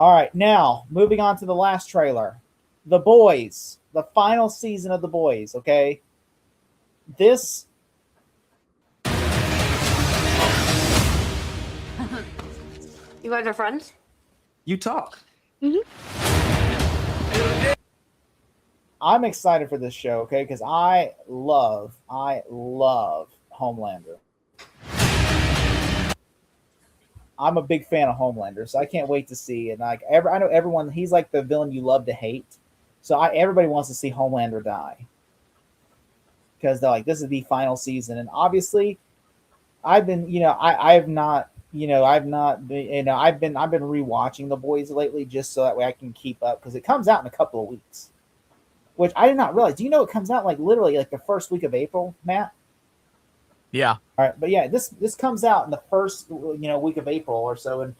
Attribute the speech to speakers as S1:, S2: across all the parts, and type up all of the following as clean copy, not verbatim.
S1: All right, now moving on to the last trailer, The Boys, the final season of The Boys. Okay, this
S2: You guys are friends?
S3: You talk.
S1: I'm excited for this show. Okay, because I love Homelander. I'm a big fan of Homelander, so I can't wait to see. And like, I know everyone, he's like the villain you love to hate. So everybody wants to see Homelander die because they're like, this is the final season, and obviously, I've been, I have not, I've not, I've been rewatching The Boys lately just so that way I can keep up because it comes out in a couple of weeks, which I did not realize. Do you know it comes out like literally like the first week of April, Matt?
S4: Yeah.
S1: All right, but yeah, this comes out in the first week of April or so, and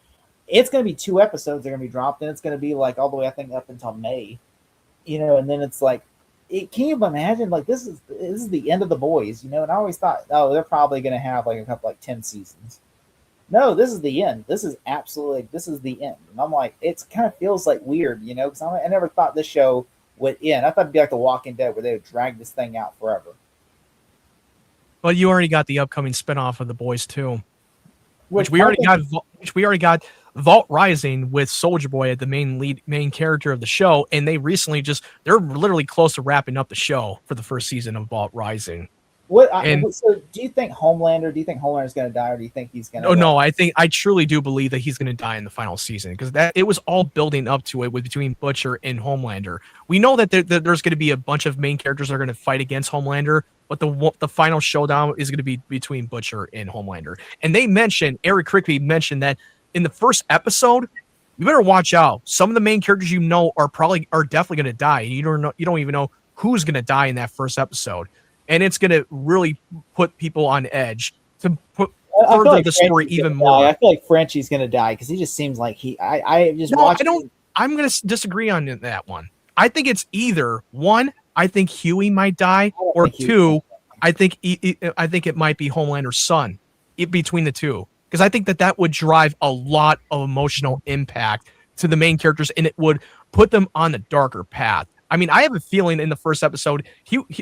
S1: it's going to be 2 episodes that are going to be dropped, and it's going to be like all the way I think up until May, and then it's like, can you imagine like this is the end of The Boys, and I always thought, oh, they're probably going to have like a couple like 10 seasons. No, this is the end. This is the end, and I'm like, it kind of feels like weird, because I never thought this show would end. I thought it'd be like The Walking Dead where they would drag this thing out forever.
S4: Well, you already got the upcoming spinoff of The Boys too, which we already got Vault Rising with Soldier Boy as the main character of the show, and they're literally close to wrapping up the show for the first season of Vault Rising.
S1: So do you think Homelander? Do you think Homelander's going to die, or do you think he's going to?
S4: Oh no, I truly do believe that he's going to die in the final season because it was all building up to it between Butcher and Homelander. We know that there's going to be a bunch of main characters that are going to fight against Homelander, but the final showdown is going to be between Butcher and Homelander. And Eric Kripke mentioned that in the first episode, you better watch out. Some of the main characters are definitely going to die, and you don't even know who's going to die in that first episode. And it's going to really put people on edge to further the story even more.
S1: I feel like Frenchie's going to die because he just seems like
S4: I'm going to disagree on that one. I think it's either one, I think Huey might die, or two, I think it might be Homelander's son between the two. Because I think that would drive a lot of emotional impact to the main characters, and it would put them on a darker path. I mean, I have a feeling in the first episode,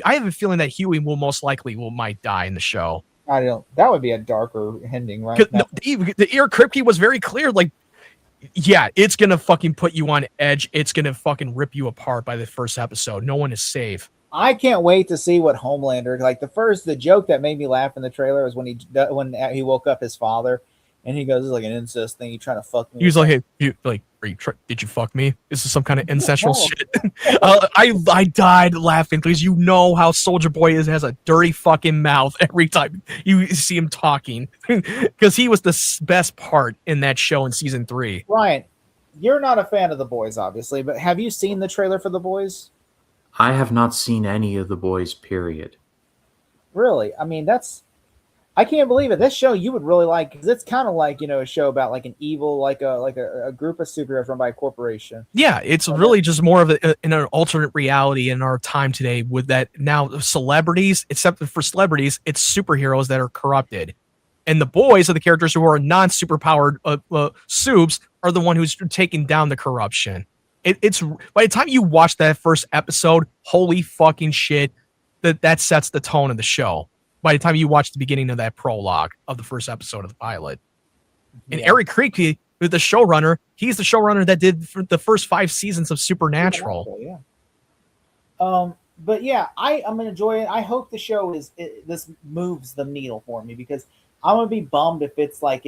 S4: I have a feeling that Huey will most likely might die in the show.
S1: That would be a darker ending, right?
S4: No, the Eric Kripke was very clear, like, yeah, it's gonna fucking put you on edge. It's gonna fucking rip you apart by the first episode. No one is safe.
S1: I can't wait to see what Homelander like. The joke that made me laugh in the trailer was when he woke up his father, and he goes, "It's like an incest thing. You trying to fuck me?"
S4: He was like, "Hey, did you fuck me? This is some kind of incestual shit." I died laughing because you know how Soldier Boy has a dirty fucking mouth every time you see him talking, because he was the best part in that show in season 3.
S1: Ryan, you're not a fan of The Boys, obviously, but have you seen the trailer for The Boys?
S3: I have not seen any of The Boys, period.
S1: Really? I mean, I can't believe it. This show you would really like because it's kind of like a show about like an evil like a group of superheroes run by a corporation.
S4: Yeah, it's really just more of in an alternate reality in our time today with that now celebrities, except for celebrities, it's superheroes that are corrupted, and the boys are the characters who are non-superpowered supes are the one who's taking down the corruption. It's by the time you watch that first episode, holy fucking shit, that sets the tone of the show. By the time you watch the beginning of that prologue of the first episode of the pilot. And Eric Kripke, the showrunner, he's the showrunner that did the first 5 seasons of Supernatural.
S1: Yeah. But yeah, I'm gonna enjoy it. I hope the show this moves the needle for me because I'm gonna be bummed if it's like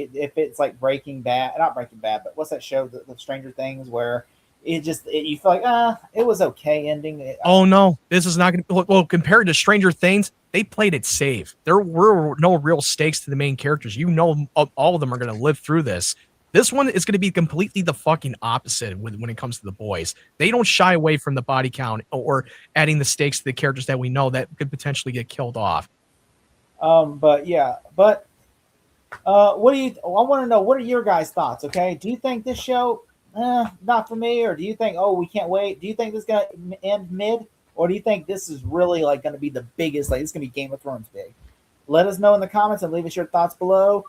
S1: Breaking Bad, not Breaking Bad, but what's that show, the Stranger Things, where you feel like it was okay ending.
S4: Oh no, this is not gonna. Well, compared to Stranger Things, they played it safe. There were no real stakes to the main characters. All of them are gonna live through this. This one is gonna be completely the fucking opposite when it comes to the boys. They don't shy away from the body count or adding the stakes to the characters that we know that could potentially get killed off.
S1: What do you? I want to know, what are your guys' thoughts? Okay, do you think this show? Not for me, or do you think, we can't wait? Do you think this is gonna end mid, or do you think this is really like gonna be the biggest, like it's gonna be Game of Thrones big? Let us know in the comments and leave us your thoughts below.